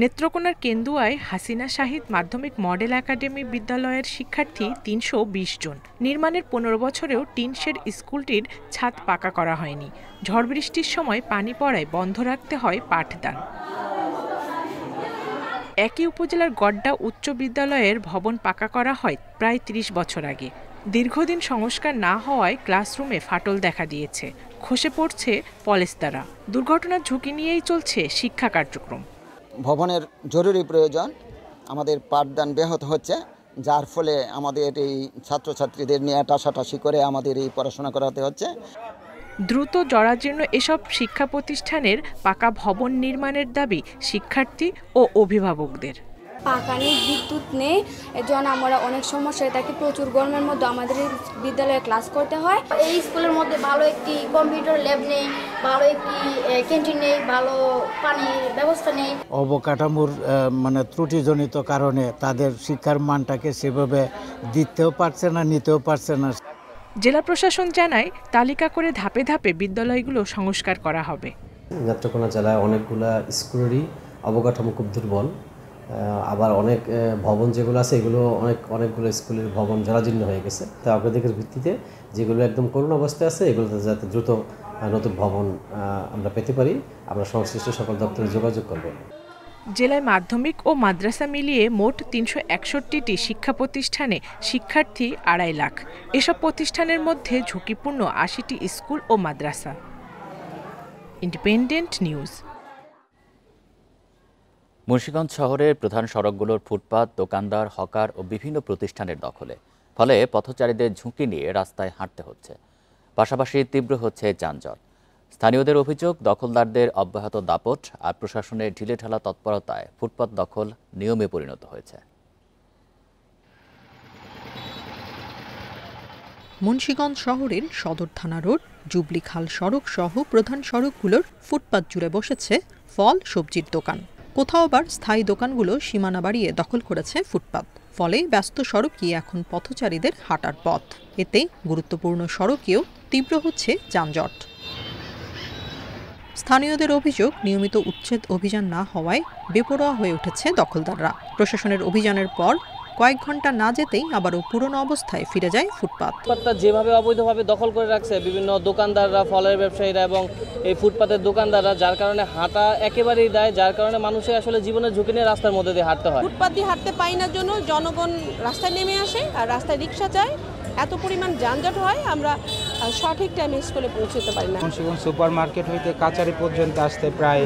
নেত্রকোনার কেন্দুয়ায় হাসিনা শাহিদ মাধ্যমিক মডেল একাডেমি বিদ্যালয়ের শিক্ষার্থী 320 জন। নির্মাণের 15 বছরেও টিন শেড স্কুলটির ছাদ পাকা করা হয়নি। ঝড় বৃষ্টির সময় পানি পড়ায় বন্ধ রাখতে হয় পাঠদান। একই উপজেলার গড্ডা উচ্চ বিদ্যালয়ের ভবন পাকা করা হয় প্রায় 30 বছর আগে। দীর্ঘদিন সংস্কার না হওয়ায় ক্লাসরুমে ফাটল দেখা দিয়েছে, খসে পড়ছে পলেস্তারা। দুর্ঘটনার ঝুঁকি নিয়েই চলছে শিক্ষা কার্যক্রম। ভবনের জরুরি প্রয়োজন, আমাদের পাঠদান ব্যাহত হচ্ছে, যার ফলে আমাদের এই ছাত্রছাত্রীদের নিয়ে টাসাটাসি করে আমাদের এই পড়াশোনা করাতে হচ্ছে। দ্রুত জরাজীর্ণ এসব শিক্ষা প্রতিষ্ঠানের পাকা ভবন নির্মাণের দাবি শিক্ষার্থী ও অভিভাবকদের। পাকা নেই, বিদ্যুৎ নেই, এজন্য আমরা অনেক সমস্যায় থাকি। প্রচুর গরমের মধ্যে আমাদের বিদ্যালয়ে ক্লাস করতে হয়। এই স্কুলের মধ্যে ভালো একটি কম্পিউটার ল্যাব নেই, ভালো একটি ক্যান্টিন নেই, ভালো পানির ব্যবস্থা নেই। অবকাঠামোর মানে ত্রুটিজনিত কারণে তাদের শিক্ষার মানটাকে সেভাবে দিতেও পারছে না, নিতেও পারছে না। জেলা প্রশাসন জানায় তালিকা করে ধাপে ধাপে বিদ্যালয়গুলো সংস্কার করা হবে। নেত্রকোনা জেলায় অনেকগুলা স্কুলেরই অবকাঠামো খুব দুর্বল, আবার অনেক ভবন যেগুলো আছে এগুলো অনেকগুলো স্কুলের ভবন জরাজীর্ণ হয়ে গেছে। তো অগ্রাধিকার ভিত্তিতে যেগুলো একদম করুণ অবস্থায় আছে এগুলোতে যাতে দ্রুত নতুন ভবন আমরা পেতে পারি, আমরা সংশ্লিষ্ট সকল দপ্তরে যোগাযোগ করব। জেলায় মাধ্যমিক ও মাদ্রাসা মিলিয়ে মোট ৩৬১টি শিক্ষা প্রতিষ্ঠানে শিক্ষার্থী ২.৫ লাখ। এসব প্রতিষ্ঠানের মধ্যে ঝুঁকিপূর্ণ ৮০টি স্কুল ও মাদ্রাসা। Independent news. মুন্সিগঞ্জ শহরের প্রধান সড়কগুলোর ফুটপাত, দোকানদার, হকার ও বিভিন্ন প্রতিষ্ঠানের দখলে, ফলে পথচারীদের ঝুঁকি নিয়ে রাস্তায় হাঁটতে হচ্ছে। পাশাপাশি তীব্র হচ্ছে যানজট। স্থানীয়দের অভিযোগ, দখলদারদের অব্যাহত দাপট আর প্রশাসনের ঢিলেঢালা তৎপরতায় ফুটপাত দখল নিয়মে পরিণত হয়েছে। মুন্সিগঞ্জ শহরের সদর থানা রোড, জুবলি খাল সড়ক সহ প্রধান সড়কগুলোর ফুটপাত জুড়ে বসেছে ফল, সবজির দোকান। কোথাও আবার স্থায়ী দোকানগুলো সীমানা বাড়িয়ে দখল করেছে ফুটপাত। ফলে ব্যস্ত সড়কই এখন পথচারীদের হাঁটার পথ। এতে গুরুত্বপূর্ণ সড়কেও তীব্র হচ্ছে যানজট। স্থানীয়দের অভিযোগ, নিয়মিত উচ্ছেদ অভিযান না হওয়ায় বেপরোয়া হয়ে উঠেছে দখলদাররা। প্রশাসনের অভিযানের পর কয়েক ঘন্টা না যেতেই আবারও পুরনো অবস্থায় ফিরে যায় ফুটপাত। ফুটপাতটা যেভাবে অবৈধভাবে দখল করে রাখছে বিভিন্ন দোকানদাররা, ফলের ব্যবসায়ীরা এবং এই ফুটপাতের দোকানদাররা, যার কারণে হাঁটা একেবারেই দেয়, যার কারণে মানুষের আসলে জীবনের ঝুঁকি নিয়ে রাস্তার মধ্যে দিয়ে হাঁটতে হয়। ফুটপাত দিয়ে হাঁটতে পাই না জন্য জনগণ রাস্তায় নেমে আসে আর রাস্তায় রিক্সা চায়। এত পরিমাণ যানজট হয়, আমরা সঠিক টাইমে স্কুলে পৌঁছতে পারি না। মুন্সিগঞ্জ সুপার মার্কেট হইতে কাচারি পর্যন্ত আসতে প্রায়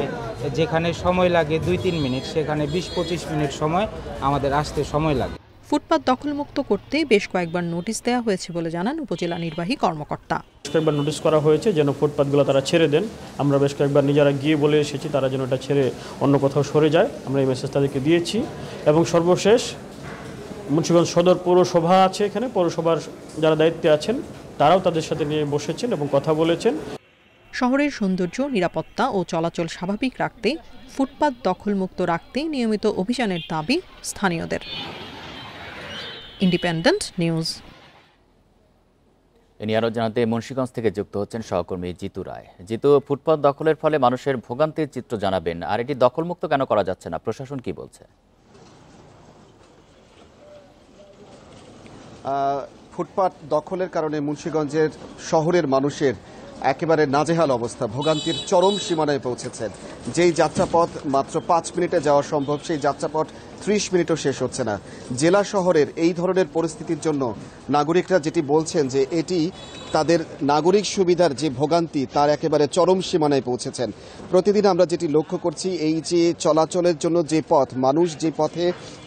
যেখানে সময় লাগে 2-3 মিনিট, সেখানে 20-25 মিনিট সময় আমাদের আসতে সময় লাগে। ফুটপাত দখলমুক্ত করতে বেশ কয়েকবার নোটিশ দেওয়া হয়েছে বলে জানান উপজেলা নির্বাহী কর্মকর্তা। বেশ কয়েকবার নোটিশ করা হয়েছে যেন ফুটপাতগুলো তারা ছেড়ে দেন। আমরা বেশ কয়েকবার নিজেরা গিয়ে বলে এসেছি তারা যেন এটা ছেড়ে অন্য কোথাও সরে যায়। আমরা এই মেসেজ তাদেরকে দিয়েছি এবং সর্বশেষ মুন্সিগঞ্জ সদর পৌরসভা আছে, এখানে পৌরসভার যারা দায়িত্বে আছেন তারাও তাদের সাথে নিয়ে বসেছেন এবং কথা বলেছেন। শহরের সৌন্দর্য, নিরাপত্তা ও চলাচল স্বাভাবিক রাখতে ফুটপাত দখলমুক্ত রাখতে নিয়মিত অভিযানের দাবি স্থানীয়দের। Independent news. এ নিয়ে আরও জানাতে মুন্সিগঞ্জ থেকে যুক্ত হচ্ছেন সহকর্মী জিতু রায়। জিতু, ফুটপাত দখলের ফলে মানুষের ভোগান্তির চিত্র জানাবেন, আর এটি দখলমুক্ত কেন করা যাচ্ছে না, প্রশাসন কি বলছে? ফুটপাত দখলের কারণে মুন্সিগঞ্জের শহরের মানুষের একেবারে নাজেহাল অবস্থা, ভোগান্তির চরম সীমানায় পৌঁছেছেন। যেই যাত্রাপথ মাত্র 5 মিনিটে যাওয়া সম্ভব, সেই যাত্রাপথ 30 মিনিটও শেষ হচ্ছে না। জেলা শহরের এই ধরনের পরিস্থিতির জন্য নাগরিকরা যেটি বলছেন যে এটি তাদের নাগরিক সুবিধার যে ভোগান্তি তার একেবারে চরম সীমানায় পৌঁছেছেন। প্রতিদিন আমরা যেটি লক্ষ্য করছি, এই যে চলাচলের জন্য যে পথ, মানুষ যে পথে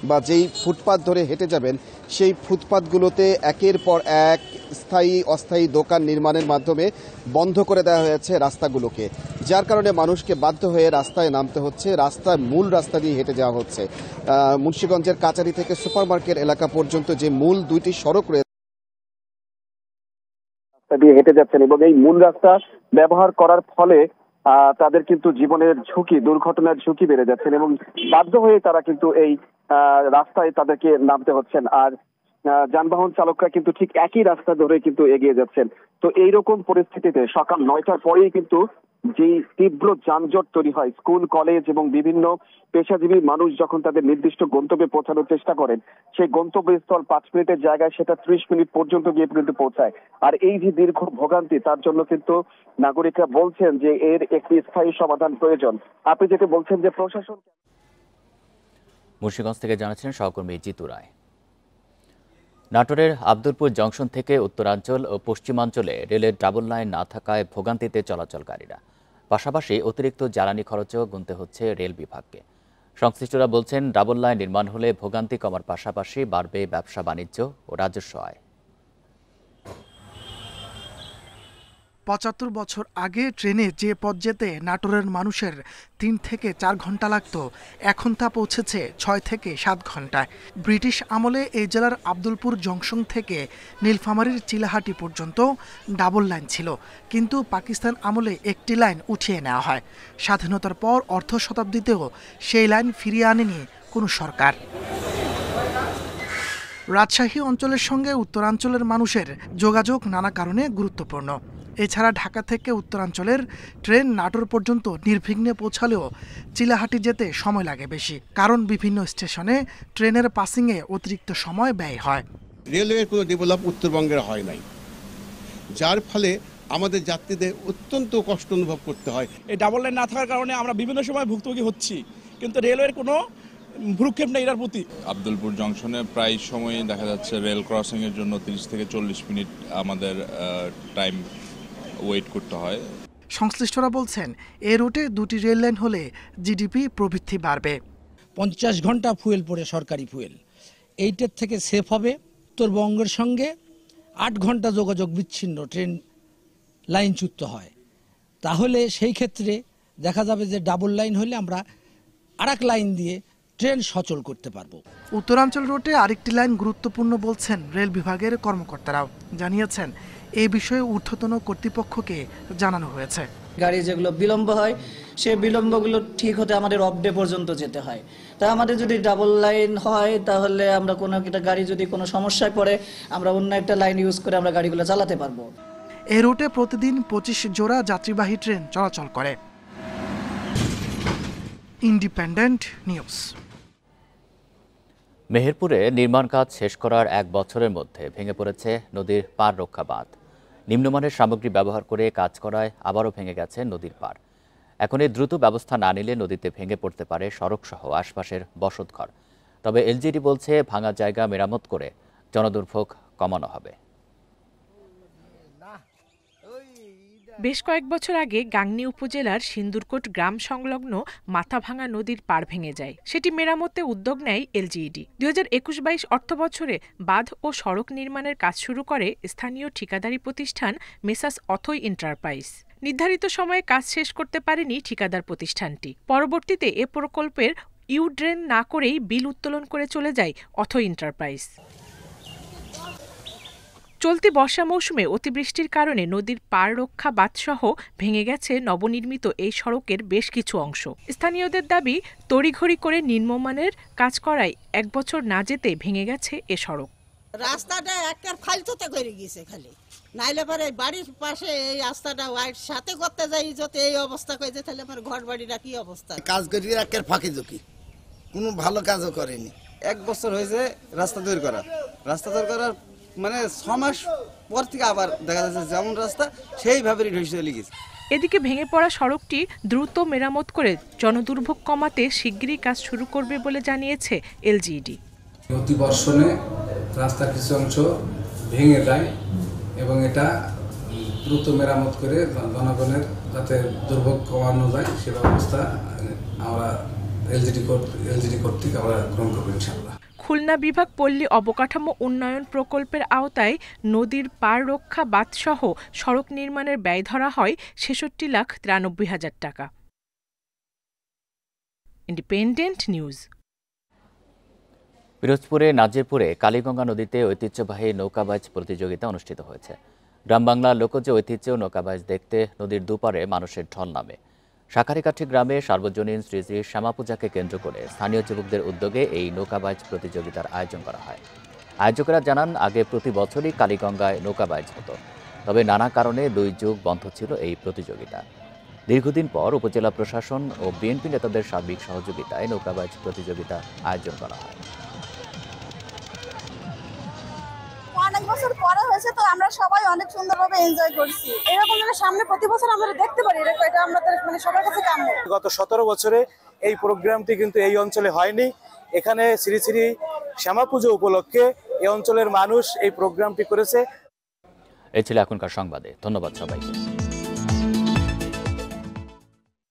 বা যেই ফুটপাত ধরে হেঁটে যাবেন, সেই ফুটপাতগুলোতে একের পর এক স্থায়ী অস্থায়ী দোকান নির্মাণের মাধ্যমে বন্ধ করে দেওয়া হয়েছে রাস্তাগুলোকে, যার কারণে মানুষকে বাধ্য হয়ে রাস্তায় নামতে হচ্ছে, রাস্তায় মূল রাস্তা দিয়ে হেঁটে যাওয়া হচ্ছে। মুন্সিগঞ্জের কাচারি থেকে সুপার মার্কেট এলাকা পর্যন্ত যে মূল 2টি সড়ক রয়েছে দিয়ে হেঁটে যাচ্ছেন এবং এই মূল রাস্তা ব্যবহার করার ফলে তাদের কিন্তু জীবনের ঝুঁকি, দুর্ঘটনার ঝুঁকি বেড়ে যাচ্ছেন এবং বাধ্য হয়ে তারা কিন্তু এই রাস্তায় তাদেরকে নামতে হচ্ছেন। আর যানবাহন চালকরা কিন্তু ঠিক একই রাস্তা ধরে কিন্তু এগিয়ে যাচ্ছেন। তো এইরকম পরিস্থিতিতে সকাল 9টার পরেই কিন্তু যে তীব্র যানজট তৈরি হয়, স্কুল, কলেজ এবং বিভিন্ন পেশাজীবী মানুষ যখন তাদের নির্দিষ্ট গন্তব্যে পৌঁছানোর চেষ্টা করেন, সেই গন্তব্যস্থল 5 মিনিটের জায়গায় সেটা 30 মিনিট পর্যন্ত গিয়ে কিন্তু পৌঁছায়। আর এই যে দীর্ঘ ভোগান্তি, তার জন্য কিন্তু নাগরিকরা বলছেন যে এর একটি স্থায়ী সমাধান প্রয়োজন। আপনি যেটা বলছেন যে প্রশাসন। মুন্সিগঞ্জ থেকে জানাচ্ছেন সহকর্মী জিতু রায়। নাটোরের আব্দুলপুর জংশন থেকে উত্তরাঞ্চল ও পশ্চিমাঞ্চলে রেলের ডাবল লাইন না থাকায় ভোগান্তিতে চলাচলকারীরা, পাশাপাশি অতিরিক্ত জ্বালানি খরচও গুনতে হচ্ছে রেল বিভাগকে। সংশ্লিষ্টরা বলছেন, ডাবল লাইন নির্মাণ হলে ভোগান্তি কমার পাশাপাশি বাড়বে ব্যবসা বাণিজ্য ও রাজস্ব আয়। ৭৫ বছর আগে ট্রেনে যে পথ যেতে নাটোরের মানুষের ৩ থেকে ৪ ঘন্টা লাগত, এখন তা পৌঁছেছে ৬ থেকে ৭ ঘন্টায়। ব্রিটিশ আমলে এই জেলার আব্দুলপুর জংশন থেকে নীলফামারীর চিলাহাটি পর্যন্ত ডাবল লাইন ছিল, কিন্তু পাকিস্তান আমলে একটি লাইন উঠিয়ে নেওয়া হয়। স্বাধীনতার পর অর্ধ শতাব্দীতেও সেই লাইন ফিরিয়ে আনেনি কোনো সরকার। রাজশাহী অঞ্চলের সঙ্গে উত্তরাঞ্চলের মানুষের যোগাযোগ নানা কারণে গুরুত্বপূর্ণ। এছাড়া ঢাকা থেকে উত্তরাঞ্চলের ট্রেন নাটোর পর্যন্ত নির্বিঘ্নে পৌঁছালেও চিলাহাটি যেতে সময় লাগে বেশি, কারণ বিভিন্ন স্টেশনে ট্রেনের পাসিংয়ে অতিরিক্ত সময় ব্যয় হয়। রেলওয়ের কোনো ডেভেলপ উত্তরবঙ্গের হয় নাই, যার ফলে আমাদের যাত্রীদের অত্যন্ত কষ্ট অনুভব করতে হয়। এই ডাবল লাইন না থাকার কারণে আমরা বিভিন্ন সময় ভুক্তভোগী হচ্ছি, কিন্তু রেলওয়ের কোনো ভ্রুক্ষেপ নেই এটার প্রতি। আব্দুলপুর জংশনে প্রায় সময় দেখা যাচ্ছে রেল ক্রসিংয়ের জন্য 30 থেকে 40 মিনিট আমাদের টাইম ওয়েট করতে হয়। সংশ্লিষ্টরা বলছেন, এই রুটে 2টি রেল লাইন হলে জিডিপি প্রবৃদ্ধি বাড়বে। 50 ঘন্টা ফুয়েল পড়ে, সরকারি ফুয়েল, এইটার থেকে সেফ হবে। উত্তরবঙ্গের সঙ্গে 8 ঘন্টা যোগাযোগ বিচ্ছিন্ন ট্রেন লাইনচ্যুত হয়, তাহলে সেই ক্ষেত্রে দেখা যাবে যে ডাবল লাইন হলে আমরা আরেক লাইন দিয়ে ট্রেন সচল করতে পারবো। উত্তরাঞ্চল রুটে আরেকটি লাইন গুরুত্বপূর্ণ বলছেন রেল বিভাগের কর্মকর্তারাও। জানিয়েছেন, এই বিষয়ে ঊর্ধ্বতন কর্তৃপক্ষকে জানানো হয়েছে। গাড়ি যেগুলো বিলম্ব হয়, সে বিলম্বগুলো ঠিক হতে আমাদের অফ ডে পর্যন্ত যেতে হয়। তা আমাদের যদি ডাবল লাইন হয়, তাহলে আমরা কোনো একটা গাড়ি যদি কোনো সমস্যায় পড়ে, আমরা অন্য একটা লাইন ইউজ করে আমরা গাড়িগুলো চালাতে পারবো। এই রুটে প্রতিদিন 25 জোড়া যাত্রীবাহী ট্রেন চলাচল করে। Independent news. মেহেরপুরে নির্মাণ কাজ শেষ করার 1 বছরের মধ্যে ভেঙে পড়েছে নদীর পাড় রক্ষা বাঁধ। নিম্নমানের সামগ্রী ব্যবহার করে কাজ করায় আবারও ভেঙে গেছে নদীর পাড়। এখন এই দ্রুত ব্যবস্থা না নিলে নদীতে ভেঙে পড়তে পারে সড়কসহ আশপাশের বসতঘর। তবে এলজিডি বলছে, ভাঙা জায়গা মেরামত করে জনদুর্ভোগ কমানো হবে। বেশ কয়েক বছর আগে গাংনী উপজেলার সিন্দুরকোট গ্রাম সংলগ্ন মাথাভাঙা নদীর পাড় ভেঙে যায়। সেটি মেরামতে উদ্যোগ নেয় এলজিইডি। 2021-22 অর্থবছরে বাঁধ ও সড়ক নির্মাণের কাজ শুরু করে স্থানীয় ঠিকাদারি প্রতিষ্ঠান মেসাস অথই এন্টারপ্রাইজ। নির্ধারিত সময়ে কাজ শেষ করতে পারেনি ঠিকাদার প্রতিষ্ঠানটি। পরবর্তীতে এ প্রকল্পের ইউড্রেন না করেই বিল উত্তোলন করে চলে যায় অথই এন্টারপ্রাইজ। চলতি বর্ষা মৌসুমে অতিবৃষ্টির কারণে নদীর পাড় রক্ষা বাঁধসহ ভেঙে গেছে নবনির্মিত এই সড়কের বেশ কিছু অংশ। স্থানীয়দের দাবি, তড়িঘড়ি করে নিম্নমানের কাজ করায় 1 বছর না যেতে ভেঙে গেছে এ সড়ক। রাস্তাটা একবার ফালতুতে করে গেছে, খালি নাইলে পরে বাড়ির পাশে এই রাস্তাটা ওয়াইড সাথে করতে যাই, যদি এই অবস্থা করেছে তাহলে আমার ঘর বাড়িটা কি অবস্থা। কাজ করি একবার ফাঁকি ঝুঁকি, কোনো ভালো কাজও করেনি। 1 বছর হয়েছে রাস্তা তৈরি করা। রাস্তা তৈরি করার মানে 6 মাস পর থেকে আবার দেখা যাচ্ছে যেমন রাস্তা সেইভাবে চলে গেছে। এদিকে ভেঙে পড়া সড়কটি দ্রুত মেরামত করে জনদুর্ভোগ কমাতে শিগগিরই কাজ শুরু করবে বলে জানিয়েছে এলজিইডি। অতি বর্ষণে রাস্তার কিছু অংশ ভেঙে যায় এবং এটা দ্রুত মেরামত করে জনগণের যাতে দুর্ভোগ কমানো যায় সে ব্যবস্থা আমরা এলজিডি কর্তৃক আমরা গ্রহণ করবো ইনশাআল্লাহ। খুলনা বিভাগ পল্লী অবকাঠামো উন্নয়ন প্রকল্পের আওতায় নদীর পাড় রক্ষা বাঁধসহ সড়ক নির্মাণের ব্যয় ধরা হয় ৬৬,৯৩,০০০ টাকা। Independent news. পিরোজপুরে নাজিরপুরে কালীগঙ্গা নদীতে ঐতিহ্যবাহী নৌকাবাজ প্রতিযোগিতা অনুষ্ঠিত হয়েছে। গ্রাম বাংলার লোকজ ঐতিহ্য নৌকাবাজ দেখতে নদীর দুপারে মানুষের ঢল নামে। শাঁখারীকাঠি গ্রামে সার্বজনীন শ্রী শ্রী শ্যামাপূজাকে কেন্দ্র করে স্থানীয় যুবকদের উদ্যোগে এই নৌকাবাজ প্রতিযোগিতার আয়োজন করা হয়। আয়োজকেরা জানান, আগে প্রতি বছরই কালীগঙ্গায় নৌকাবাজ হতো, তবে নানা কারণে 2 যুগ বন্ধ ছিল এই প্রতিযোগিতা। দীর্ঘদিন পর উপজেলা প্রশাসন ও বিএনপি নেতাদের সার্বিক সহযোগিতায় নৌকাবাজ প্রতিযোগিতা আয়োজন করা হয়। অনেক বছর পরে হয়েছে, তো আমরা সবাই অনেক সুন্দরভাবে এনজয় করছি। এরকম যেন সামনে প্রতি বছর আমরা দেখতে পারি, এটা আমাদের মানে সবার কাছে কাম্য। গত 17 বছরে এই প্রোগ্রামটি কিন্তু এই অঞ্চলে হয়নি। এখানে শ্রী শ্রী শ্যামা পুজো উপলক্ষে এই অঞ্চলের মানুষ এই প্রোগ্রামটি করেছে। এই ছিল এখনকার সংবাদে। ধন্যবাদ সবাইকে।